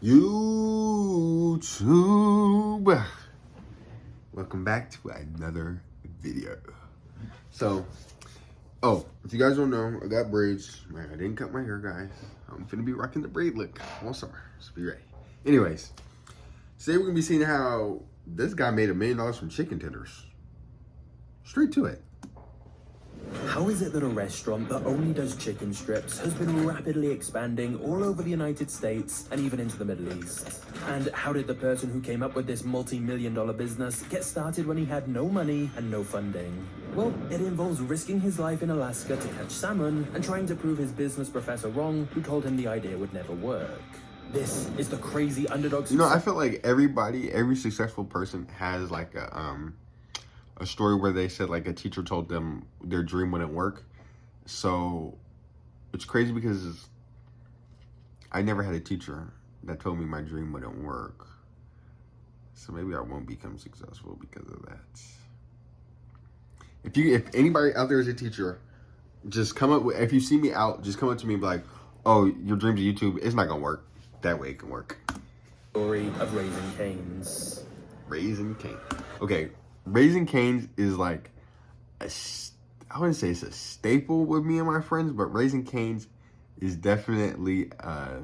YouTube, welcome back to another video. So, if you guys don't know, I got braids. Man, I didn't cut my hair, guys. I'm finna be rocking the braid look all summer, so be ready. Anyways, today we're gonna be seeing how this guy made $1 million from chicken tenders. Straight to it. How is it that a restaurant that only does chicken strips has been rapidly expanding all over the United States and even into the Middle East? And how did the person who came up with this multi-million-dollar business get started when he had no money and no funding? Well, it involves risking his life in Alaska to catch salmon and trying to prove his business professor wrong, who told him the idea would never work. This is the crazy underdog. You know, I feel like every successful person has like a story where they said like a teacher told them their dream wouldn't work. So it's crazy because I never had a teacher that told me my dream wouldn't work. So maybe I won't become successful because of that. If anybody out there is a teacher, just come up with, if you see me out, just come up to me and be like, oh, your dream's YouTube, it's not gonna work. That way it can work. Story of Raising Cane's. Raising Cane's. Okay. Raising Cane's is like, I wouldn't say it's a staple with me and my friends, but Raising Cane's is definitely a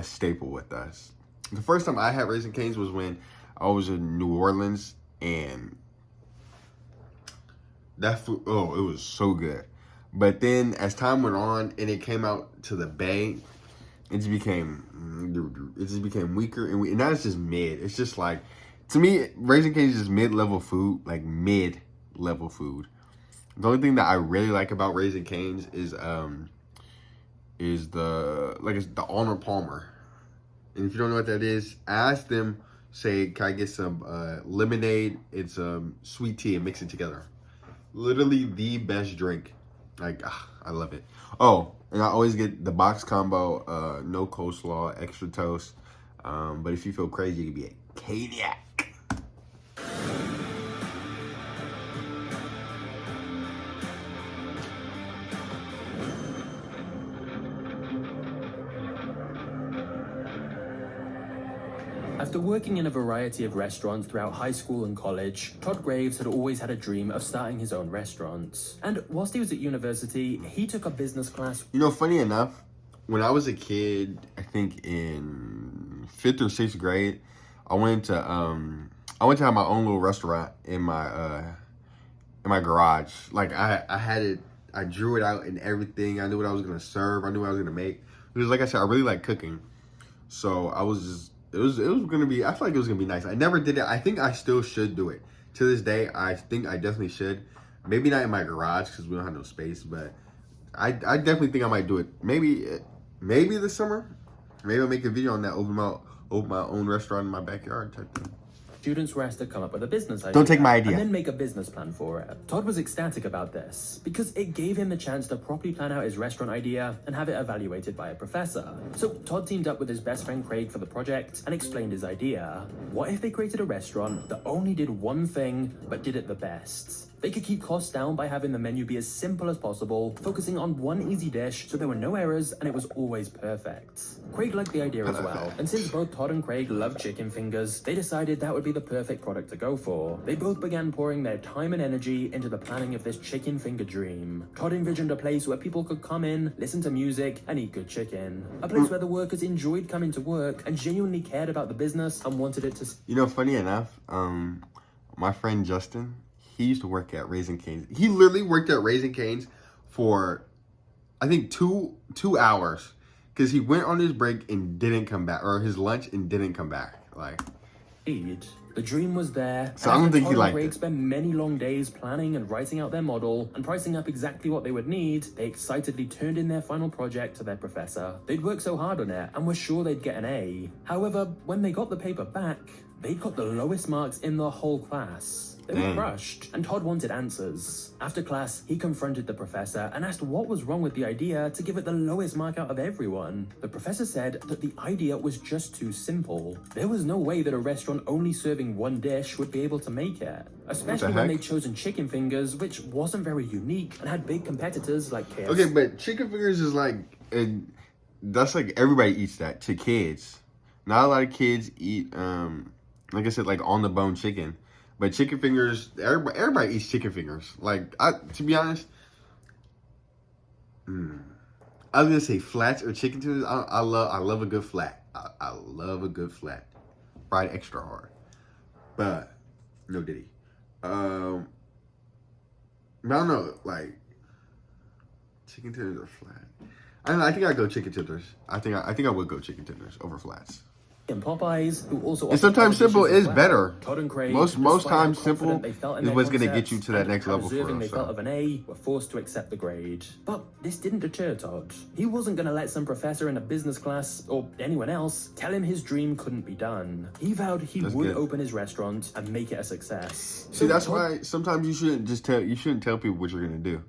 staple with us. The first time I had Raising Cane's was when I was in New Orleans, and that food, oh, it was so good. But then as time went on and it came out to the Bay, it just became weaker, and now it's just mid. It's just like, to me, Raising Cane's is just mid-level food, like mid-level food. The only thing that I really like about Raising Cane's is it's the Arnold Palmer. And if you don't know what that is, ask them, say, can I get some lemonade and some sweet tea and mix it together. Literally the best drink. Like, I love it. Oh, and I always get the box combo, no coleslaw, extra toast. But if you feel crazy, you can be a Caniac. After working in a variety of restaurants throughout high school and college, Todd Graves had always had a dream of starting his own restaurants. And whilst he was at university, he took a business class. You know, funny enough, when I was a kid, I think in 5th or 6th grade, I went to have my own little restaurant in my garage. Like I had it, I drew it out and everything. I knew what I was gonna serve. I knew what I was gonna make. Because like I said, I really like cooking. So I was just, it was gonna be, I feel like it was gonna be nice. I never did it. I think I still should do it. To this day, I think I definitely should. Maybe not in my garage because we don't have no space, but I definitely think I might do it. Maybe this summer. Maybe I'll make a video on that, open my own restaurant in my backyard type thing. Students were asked to come up with a business idea. Don't take my idea. And then make a business plan for it. Todd was ecstatic about this because it gave him the chance to properly plan out his restaurant idea and have it evaluated by a professor. So Todd teamed up with his best friend Craig for the project and explained his idea. What if they created a restaurant that only did one thing but did it the best? They could keep costs down by having the menu be as simple as possible, focusing on one easy dish so there were no errors and it was always perfect. Craig liked the idea as well, and since both Todd and Craig love chicken fingers, they decided that would be the perfect product to go for. They both began pouring their time and energy into the planning of this chicken finger dream. Todd envisioned a place where people could come in, listen to music, and eat good chicken. A place where the workers enjoyed coming to work and genuinely cared about the business and wanted it to... You know, funny enough, my friend Justin, he used to work at Raising Cane's. He literally worked at Raising Cane's for, I think, two hours. Because he went on his break and didn't come back. Or his lunch and didn't come back. Like, the dream was there. So I don't think he liked Craig it. spent many long days planning and writing out their model and pricing up exactly what they would need. They excitedly turned in their final project to their professor. They'd worked so hard on it and were sure they'd get an A. However, when they got the paper back, they got the lowest marks in the whole class. They were crushed, and Todd wanted answers. After class, he confronted the professor and asked what was wrong with the idea to give it the lowest mark out of everyone. The professor said that the idea was just too simple. There was no way that a restaurant only serving one dish would be able to make it, especially when they'd chosen chicken fingers, which wasn't very unique and had big competitors like KFC. Okay, but chicken fingers is like that's like everybody eats that to kids. Not a lot of kids eat like I said, like on the bone chicken. But chicken fingers, everybody eats chicken fingers. Like to be honest, I was gonna say flats or chicken tenders. I love a good flat. I love a good flat, fried extra hard. But no Diddy. But I don't know, like chicken tenders or flat. I don't know, I think I'd go chicken tenders. I think I would go chicken tenders over flats. And Popeyes, who also And sometimes simple is well. better. Todd and Craig, Most despite times how simple confident they felt in is their what's going to get concepts you to that and next how level for deserving them. they felt of an A, were forced to accept the grade. But this didn't deter Todd. He wasn't going to let some professor in a business class, or anyone else, tell him his dream couldn't be done. He vowed he would open his restaurant and make it a success. See, that's why sometimes you shouldn't tell people what you're going to do.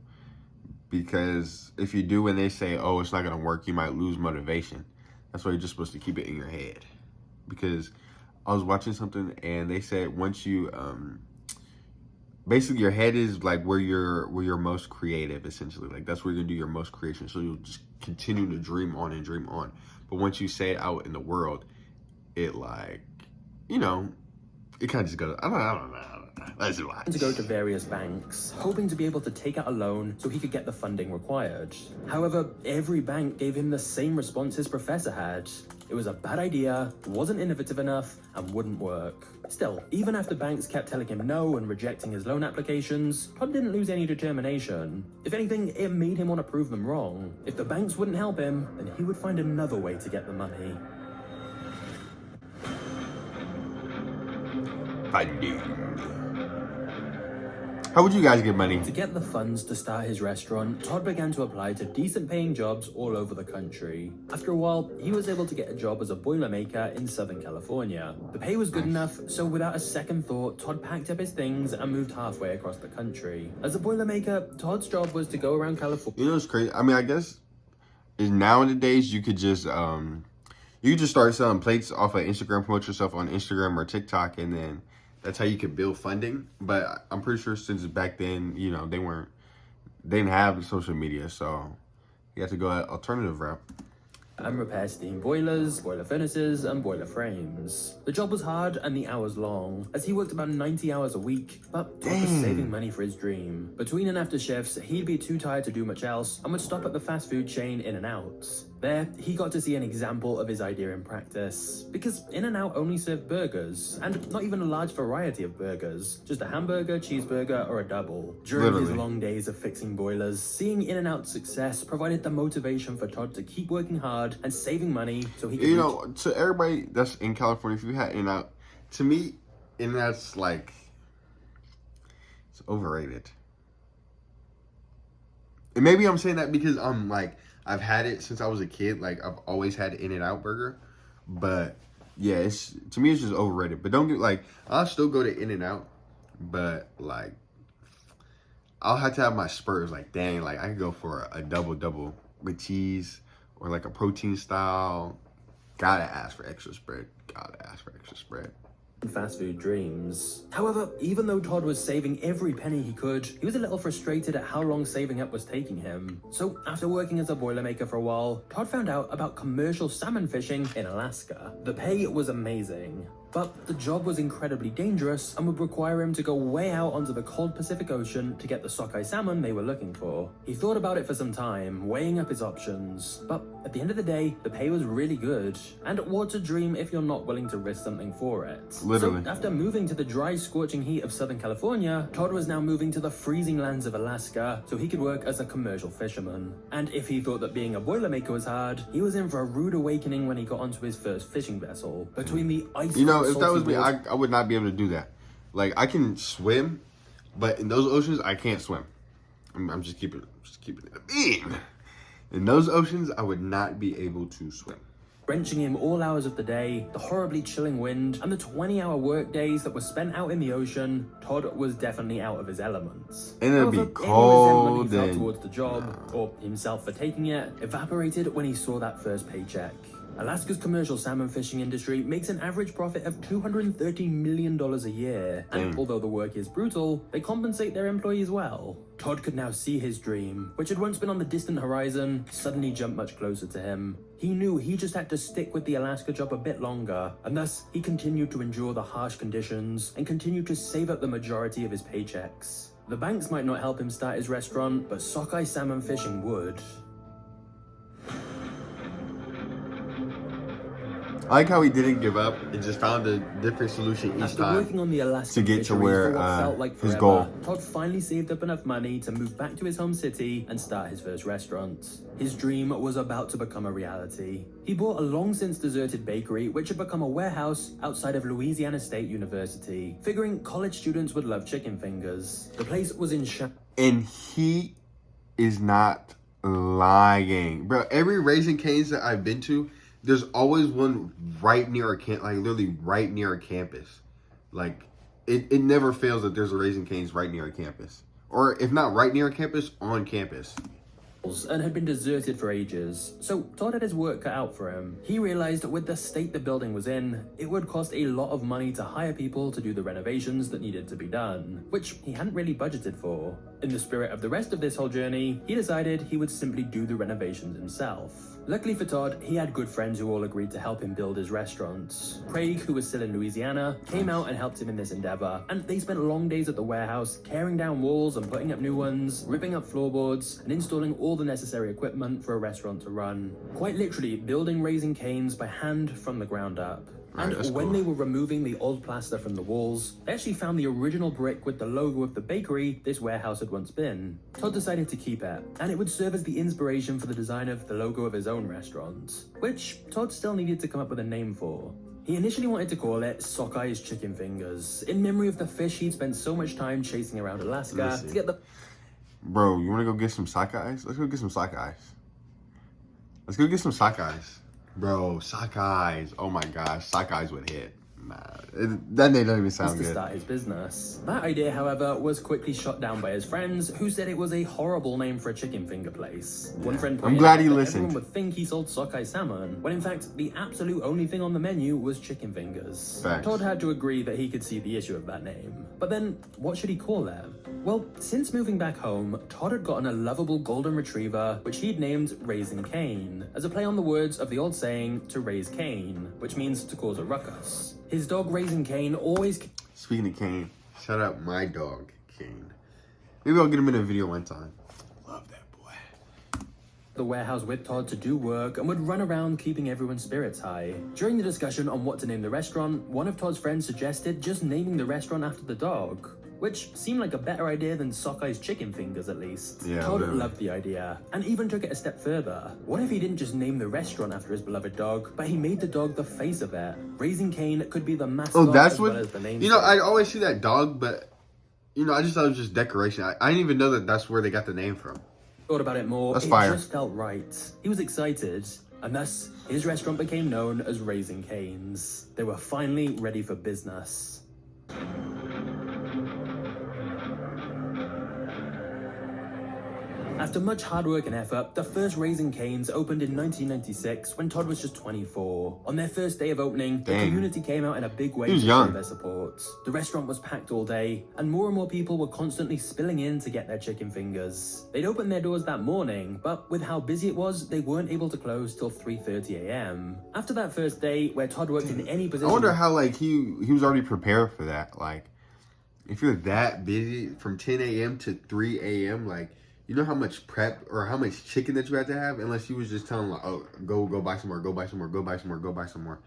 Because if you do and they say, oh, it's not going to work, you might lose motivation. That's why you're just supposed to keep it in your head. Because I was watching something and they said once you, basically your head is like where you're most creative, essentially. Like that's where you're going to do your most creation. So you'll just continue to dream on and dream on. But once you say it out in the world, it like, it kind of just goes, I don't know. Let's watch. To go to various banks, hoping to be able to take out a loan so he could get the funding required. However, every bank gave him the same response his professor had. It was a bad idea, wasn't innovative enough, and wouldn't work. Still, even after banks kept telling him no and rejecting his loan applications, Todd didn't lose any determination. If anything, it made him want to prove them wrong. If the banks wouldn't help him, then he would find another way to get the money. Funding. How would you guys get money? To get the funds to start his restaurant, Todd began to apply to decent paying jobs all over the country. After a while, he was able to get a job as a boilermaker in Southern California. The pay was good enough, so without a second thought, Todd packed up his things and moved halfway across the country. As a boilermaker, Todd's job was to go around California. You know what's crazy? I mean, I guess nowadays you could just start selling plates off of Instagram, promote yourself on Instagram or TikTok, and then that's how you could build funding. But I'm pretty sure since back then, they didn't have social media, so you have to go an alternative route. And repair steam boilers, boiler furnaces, and boiler frames. The job was hard and the hours long, as he worked about 90 hours a week, but Todd was saving money for his dream. Between and after shifts, he'd be too tired to do much else and would stop at the fast food chain In-N-Out. There, he got to see an example of his idea in practice, because In-N-Out only served burgers, and not even a large variety of burgers, just a hamburger, cheeseburger, or a double. During his long days of fixing boilers, seeing In-N-Out's success provided the motivation for Todd to keep working hard and saving money so he could to everybody that's in California, if you had In-N-Out, to me, In-N-Out's like, it's overrated. And maybe I'm saying that because I'm like, I've had it since I was a kid. Like, I've always had In-N-Out burger. But, yeah, to me, it's just overrated. But don't get, like, I'll still go to In-N-Out. But, like, I'll have to have my spurs. Like, dang, like, I could go for a double with cheese. Or, like, a protein style. Gotta ask for extra spread. fast food dreams. However, even though Todd was saving every penny he could, he was a little frustrated at how long saving up was taking him. So after working as a boilermaker for a while, Todd found out about commercial salmon fishing in Alaska. The pay was amazing, but the job was incredibly dangerous and would require him to go way out onto the cold Pacific Ocean to get the sockeye salmon they were looking for. He thought about it for some time, weighing up his options, but at the end of the day, the pay was really good. And what's a dream if you're not willing to risk something for it? Literally. So after moving to the dry, scorching heat of Southern California, Todd was now moving to the freezing lands of Alaska so he could work as a commercial fisherman. And if he thought that being a boilermaker was hard, he was in for a rude awakening when he got onto his first fishing vessel. Between the ice, if that was me, I would not be able to do that. Like, I can swim, but in those oceans, I can't swim. I'm just keeping it. In those oceans, I would not be able to swim. Wrenching him all hours of the day, the horribly chilling wind, and the 20-hour work days that were spent out in the ocean, Todd was definitely out of his elements. And it'd be However, cold. Any resentment he felt towards the job, or himself for taking it, evaporated when he saw that first paycheck. Alaska's commercial salmon fishing industry makes an average profit of $230 million a year. And although the work is brutal, they compensate their employees well. Todd could now see his dream, which had once been on the distant horizon, suddenly jump much closer to him. He knew he just had to stick with the Alaska job a bit longer, and thus he continued to endure the harsh conditions and continued to save up the majority of his paychecks. The banks might not help him start his restaurant, but sockeye salmon fishing would. I like how he didn't give up and just found a different solution each After time working on the Alaskan to get to fisheries where for what felt like his forever, goal. Todd finally saved up enough money to move back to his home city and start his first restaurant. His dream was about to become a reality. He bought a long since deserted bakery which had become a warehouse outside of Louisiana State University, figuring college students would love chicken fingers. The place was in And he is not lying. Bro, every Raising Cane's that I've been to, there's always one right near our camp, like literally right near our campus. Like, it never fails that there's a Raising Cane's right near our campus. Or if not right near our campus, on campus. And had been deserted for ages, so Todd had his work cut out for him. He realized that with the state the building was in, it would cost a lot of money to hire people to do the renovations that needed to be done, which he hadn't really budgeted for. In the spirit of the rest of this whole journey, he decided he would simply do the renovations himself. Luckily for Todd, he had good friends who all agreed to help him build his restaurant. Craig, who was still in Louisiana, came out and helped him in this endeavor, and they spent long days at the warehouse, tearing down walls and putting up new ones, ripping up floorboards, and installing all the necessary equipment for a restaurant to run. Quite literally, building Raising Cane's by hand from the ground up. And when they were removing the old plaster from the walls, they actually found the original brick with the logo of the bakery this warehouse had once been. Todd decided to keep it, and it would serve as the inspiration for the design of the logo of his own restaurant, which Todd still needed to come up with a name for. He initially wanted to call it Sockeye's Chicken Fingers, in memory of the fish he'd spent so much time chasing around Alaska to get the... Bro, you want to go get some sockeyes? Let's go get some sockeyes. Let's go get some sockeyes. Bro, sockeyes. Oh my gosh, sockeyes would hit. Nah, that name doesn't even sound good. To start his business. That idea, however, was quickly shot down by his friends, who said it was a horrible name for a chicken finger place. One friend pointed I'm glad out he that listened. everyone would think he sold sockeye salmon, when in fact the absolute only thing on the menu was chicken fingers. Thanks. Todd had to agree that he could see the issue of that name. But then, what should he call it? Well, since moving back home, Todd had gotten a lovable golden retriever, which he'd named Raising Cane, as a play on the words of the old saying, to raise Cain, which means to cause a ruckus. His dog Raising Cane always... Speaking of Cane, shout out my dog, Cane. Maybe I'll get him in a video one time. Love that boy. The warehouse with Todd to do work and would run around keeping everyone's spirits high. During the discussion on what to name the restaurant, one of Todd's friends suggested just naming the restaurant after the dog, which seemed like a better idea than Sockeye's Chicken Fingers, at least. Yeah, Todd really. loved the idea, and even took it a step further. What if he didn't just name the restaurant after his beloved dog, but he made the dog the face of it? Raising Cane could be the mascot Oh, that's as what... well as the name. You know, I always see that dog, but... You know, I just thought it was just decoration. I didn't even know that that's where they got the name from. Thought about it more, That's it fire. just felt right. He was excited, and thus, his restaurant became known as Raising Cane's. They were finally ready for business. After much hard work and effort, the first Raising Cane's opened in 1996 when Todd was just 24. On their first day of opening, the community came out in a big way to show their support. The restaurant was packed all day, and more people were constantly spilling in to get their chicken fingers. They'd opened their doors that morning, but with how busy it was, they weren't able to close till 3:30 a.m. After that first day, where Todd worked in any position... I wonder how, like, he was already prepared for that. Like, if you're that busy from 10 a.m. to 3 a.m., like... You know how much prep or how much chicken that you had to have? Unless he was just telling like, oh, go buy some more, go buy some more, go buy some more, go buy some more.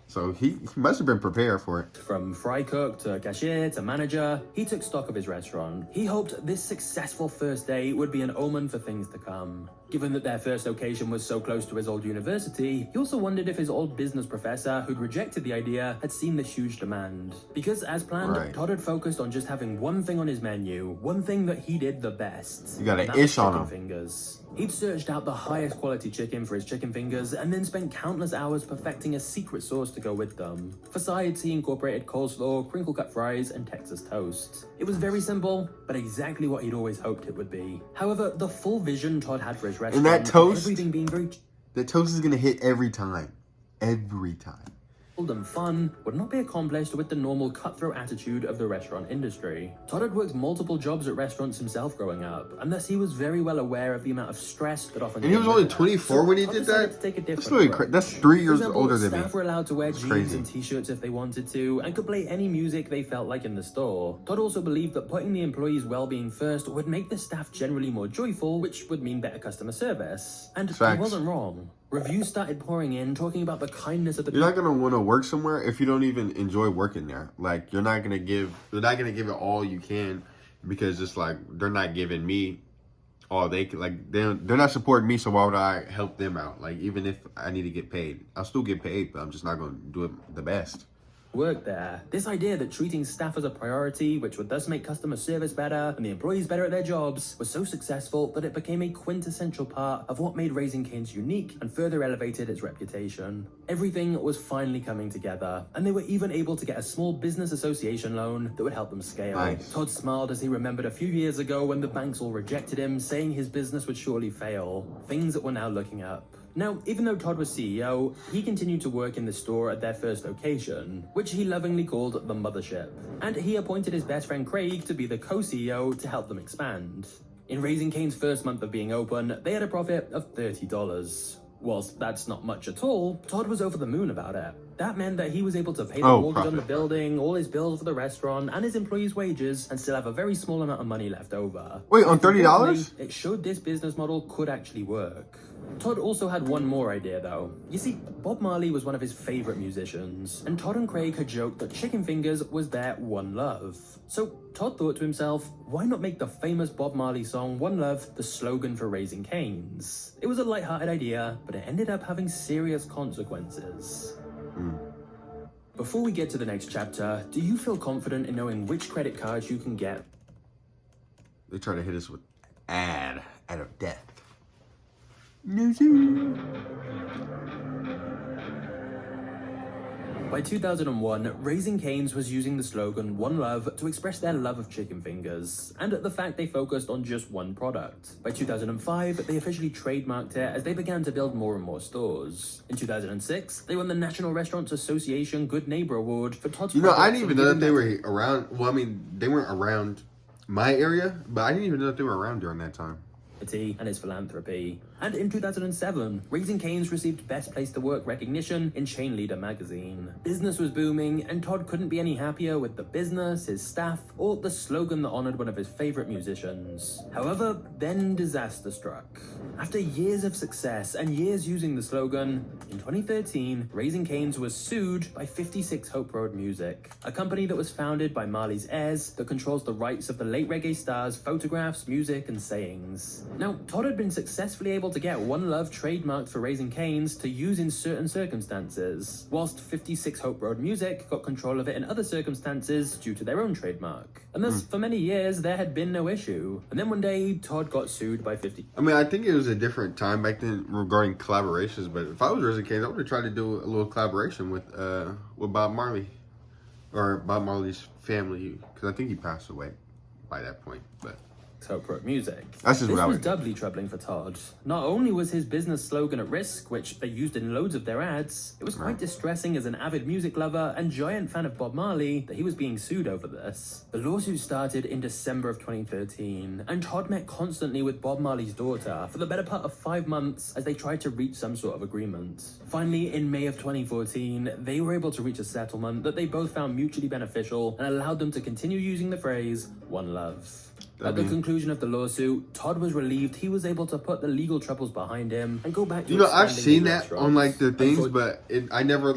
So he must have been prepared for it. From fry cook to cashier to manager, he took stock of his restaurant. He hoped this successful first day would be an omen for things to come. Given that their first location was so close to his old university, he also wondered if his old business professor, who'd rejected the idea, had seen the huge demand. Because as planned, Todd had focused on just having one thing on his menu, one thing that he did the best. You got an ish on him. Fingers. He'd searched out the highest quality chicken for his chicken fingers and then spent countless hours perfecting a secret sauce to go with them. For sides, he incorporated coleslaw, crinkle cut fries, and Texas toast. It was very simple, but exactly what he'd always hoped it would be. However, the full vision Todd had for his restaurant, and that toast, everything being very... that toast is gonna hit every time. Every time. And fun would not be accomplished with the normal cutthroat attitude of the restaurant industry. Todd had worked multiple jobs at restaurants himself growing up, and thus he was very well aware of the amount of stress that often. And he was only 24 when he did that. That's 3 years older than me. Staff were allowed to wear jeans and t-shirts if they wanted to, and could play any music they felt like in the store. Todd also believed that putting the employees' well-being first would make the staff generally more joyful, which would mean better customer service. And he wasn't wrong. Reviews started pouring in, talking about the kindness of the people. You're not gonna want to work somewhere if you don't even enjoy working there. Like you're not gonna give it all you can, because it's like they're not giving me all they can. Like they're not supporting me, so why would I help them out? Like even if I need to get paid, I'll still get paid, but I'm just not gonna do it the best. Work there. This idea that treating staff as a priority, which would thus make customer service better and the employees better at their jobs, was so successful that it became a quintessential part of what made Raising Cane's unique and further elevated its reputation. Everything was finally coming together, and they were even able to get a small business association loan that would help them scale. Nice. Todd smiled as he remembered a few years ago when the banks all rejected him, saying his business would surely fail. Things that were now looking up. Now, even though Todd was CEO, he continued to work in the store at their first location, which he lovingly called the Mothership. And he appointed his best friend Craig to be the co-CEO to help them expand. In Raising Cane's first month of being open, they had a profit of $30. Whilst that's not much at all, Todd was over the moon about it. That meant that he was able to pay the mortgage on the building, all his bills for the restaurant, and his employees' wages, and still have a very small amount of money left over. Wait, on $30? It showed this business model could actually work. Todd also had one more idea though. You see, Bob Marley was one of his favorite musicians, and Todd and Craig had joked that Chicken Fingers was their one love. So Todd thought to himself, why not make the famous Bob Marley song One Love the slogan for Raising Cane's? It was a lighthearted idea, but it ended up having serious consequences. Before we get to the next chapter, do you feel confident in knowing which credit cards you can get? They try to hit us with ad of death. No, sir. By 2001, Raising Cane's was using the slogan One Love to express their love of chicken fingers, and the fact they focused on just one product. By 2005, they officially trademarked it as they began to build more and more stores. In 2006, they won the National Restaurants Association Good Neighbor Award for Todd's I didn't even know that they were around. Well, I mean, they weren't around my area, but I didn't even know that they were around during that time. And his philanthropy. And in 2007, Raising Cane's received Best Place to Work recognition in Chain Leader magazine. Business was booming, and Todd couldn't be any happier with the business, his staff, or the slogan that honored one of his favorite musicians. However, then disaster struck. After years of success and years using the slogan, in 2013, Raising Cane's was sued by 56 Hope Road Music, a company that was founded by Marley's heirs that controls the rights of the late reggae star's photographs, music, and sayings. Now, Todd had been successfully able to get One Love trademarked for Raising Cane's to use in certain circumstances, whilst 56 Hope Road Music got control of it in other circumstances due to their own trademark. And thus, for many years, there had been no issue. And then one day, Todd got sued by 50. I mean, I think it was a different time back then regarding collaborations, but if I was Raising Cane's, I would have tried to do a little collaboration with Bob Marley, or Bob Marley's family, because I think he passed away by that point, but... Hope Road Music. This was doubly troubling for Todd. Not only was his business slogan at risk, which they used in loads of their ads, it was quite distressing as an avid music lover and giant fan of Bob Marley that he was being sued over this. The lawsuit started in December of 2013, and Todd met constantly with Bob Marley's daughter for the better part of 5 months as they tried to reach some sort of agreement. Finally, in May of 2014, they were able to reach a settlement that they both found mutually beneficial and allowed them to continue using the phrase, One Love. At the conclusion of the lawsuit, Todd was relieved he was able to put the legal troubles behind him and go back to I've seen that on like the things, but I never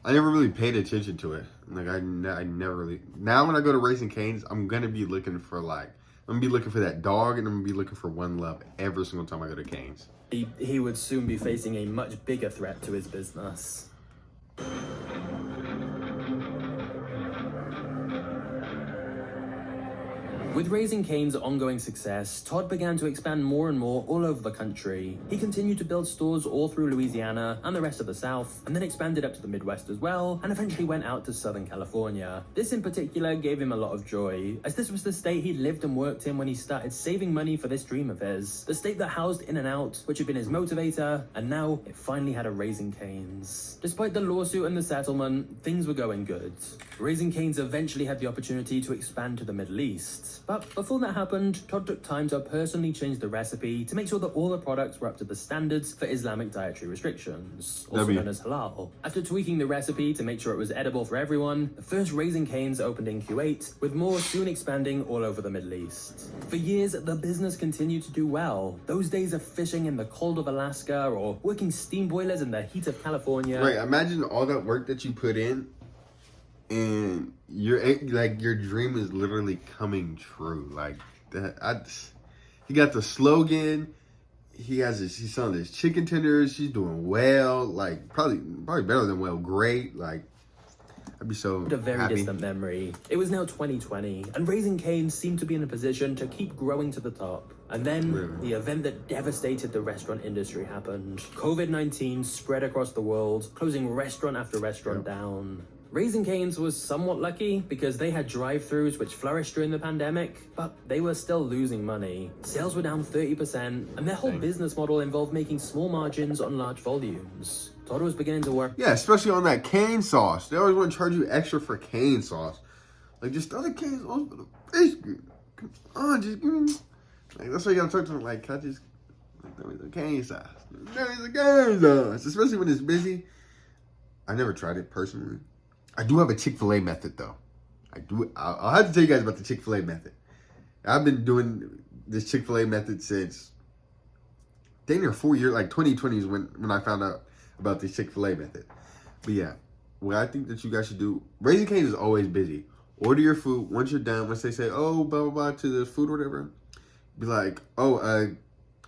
really paid attention to it. Like I never really. Now when I go to Raising Cane's, I'm gonna be looking for that dog, and I'm gonna be looking for One Love every single time I go to Cane's. He would soon be facing a much bigger threat to his business. With Raising Cane's ongoing success, Todd began to expand more and more all over the country. He continued to build stores all through Louisiana and the rest of the South, and then expanded up to the Midwest as well, and eventually went out to Southern California. This in particular gave him a lot of joy, as this was the state he lived and worked in when he started saving money for this dream of his. The state that housed In-N-Out, which had been his motivator, and now it finally had a Raising Cane's. Despite the lawsuit and the settlement, things were going good. Raising Cane's eventually had the opportunity to expand to the Middle East. But before that happened, Todd took time to personally change the recipe to make sure that all the products were up to the standards for Islamic dietary restrictions, also known as halal. After tweaking the recipe to make sure it was edible for everyone, the first Raising Cane's opened in Kuwait, with more soon expanding all over the Middle East. For years, the business continued to do well. Those days of fishing in the cold of Alaska or working steam boilers in the heat of California. Right, imagine all that work that you put in, and your dream is literally coming true. Like that, he got the slogan. He's selling his chicken tenders. He's doing well. Like probably better than well. Great. Like I'd be so a very happy. Distant memory. It was now 2020, and Raising Cane's seemed to be in a position to keep growing to the top. And then the event that devastated the restaurant industry happened. COVID-19 spread across the world, closing restaurant after restaurant down. Raising Cane's was somewhat lucky because they had drive-thrus which flourished during the pandemic, but they were still losing money. Sales were down 30%, and their whole business model involved making small margins on large volumes. Todd was beginning to work. Yeah, especially on that cane sauce. They always want to charge you extra for cane sauce. Like, just throw the cane sauce for the fish. Come on, just give me. Like, that's why you gotta talk to them. Like, can I just throw me the cane sauce? Throw me the cane sauce. Especially when it's busy. I never tried it personally. I do have a Chick-fil-A method, though. I'll have to tell you guys about the Chick-fil-A method. I've been doing this Chick-fil-A method since dang near 4 years. Like 2020 is when I found out about this Chick-fil-A method. But yeah, what I think that you guys should do, Raising Cane's is always busy. Order your food. Once you're done, once they say, oh, blah, blah, blah, to the food or whatever, be like, oh,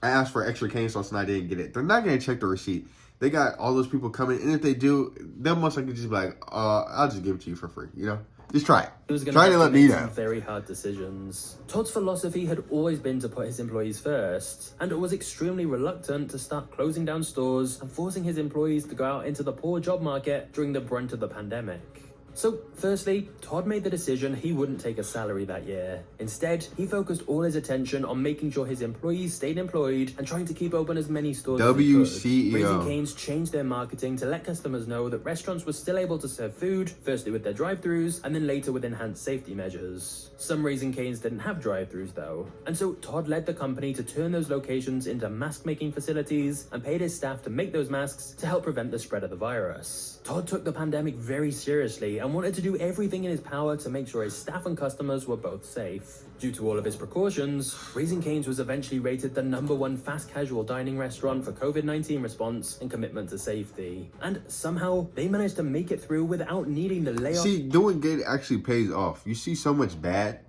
I asked for extra cane sauce and I didn't get it. They're not going to check the receipt. They got all those people coming, and if they do, they'll most likely just be like, I'll just give it to you for free, you know? Just try it. Try to let me know. Very hard decisions. Todd's philosophy had always been to put his employees first, and was extremely reluctant to start closing down stores and forcing his employees to go out into the poor job market during the brunt of the pandemic. So, firstly, Todd made the decision he wouldn't take a salary that year. Instead, he focused all his attention on making sure his employees stayed employed and trying to keep open as many stores as he could. Raising Cane's changed their marketing to let customers know that restaurants were still able to serve food, firstly with their drive-thrus, and then later with enhanced safety measures. Some Raising Cane's didn't have drive-thrus though, and so Todd led the company to turn those locations into mask-making facilities and paid his staff to make those masks to help prevent the spread of the virus. Todd took the pandemic very seriously and wanted to do everything in his power to make sure his staff and customers were both safe. Due to all of his precautions, Raising Cane's was eventually rated the #1 fast casual dining restaurant for COVID-19 response and commitment to safety. And somehow, they managed to make it through without needing to lay off. See, doing good actually pays off. You see so much bad,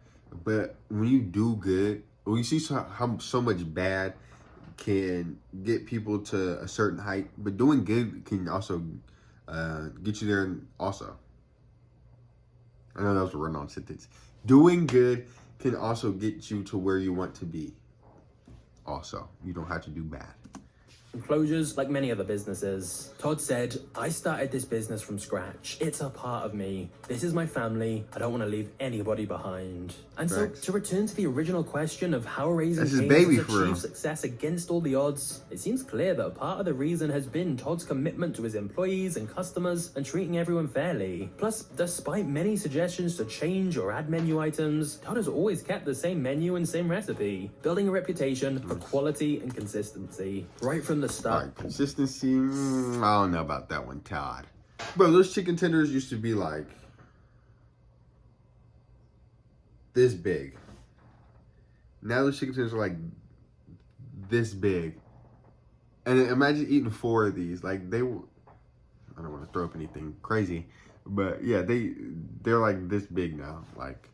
but when you do good, when you see how so much bad can get people to a certain height, but doing good can also get you there also. I know that was a run-on sentence. Doing good can also get you to where you want to be. Also, you don't have to do bad. Closures like many other businesses. Todd said, I started this business from scratch. It's a part of me. This is my family. I don't want to leave anybody behind. And so, to return to the original question of how Raising Cane's has achieved success against all the odds, it seems clear that a part of the reason has been Todd's commitment to his employees and customers and treating everyone fairly. Plus, despite many suggestions to change or add menu items, Todd has always kept the same menu and same recipe, building a reputation for quality and consistency. Right from the start. All right, consistency, I don't know about that one, Todd. Bro, those chicken tenders used to be like this big. Now those chicken tenders are like this big. And imagine eating 4 of these. Like I don't want to throw up anything crazy, but yeah, they're like this big now. Like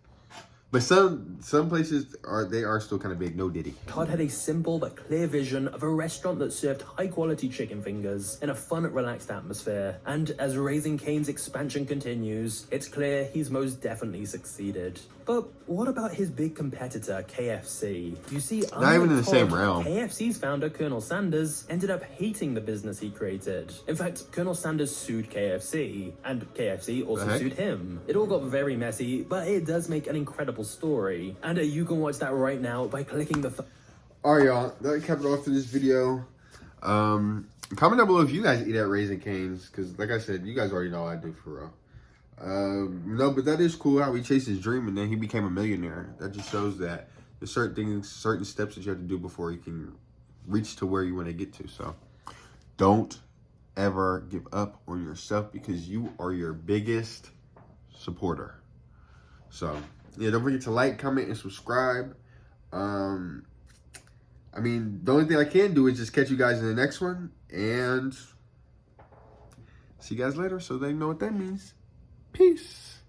But some places are still kind of big. No Diddy. Todd had a simple but clear vision of a restaurant that served high-quality chicken fingers in a fun, relaxed atmosphere. And as Raising Cane's expansion continues, it's clear he's most definitely succeeded. But what about his big competitor, KFC? You see, Not even in the Todd, same realm. KFC's founder, Colonel Sanders, ended up hating the business he created. In fact, Colonel Sanders sued KFC, and KFC also sued him. It all got very messy, but it does make an incredible story. And you can watch that right now by clicking the... Alright, y'all. That kept it off for this video. Comment down below if you guys eat at Raising Cane's, because like I said, you guys already know I do for real. No, but that is cool how he chased his dream and then he became a millionaire. That just shows that there's certain things, certain steps that you have to do before you can reach to where you want to get to. So don't ever give up on yourself because you are your biggest supporter. So yeah, don't forget to like, comment, and subscribe. I mean, the only thing I can do is just catch you guys in the next one and see you guys later so they know what that means. Peace.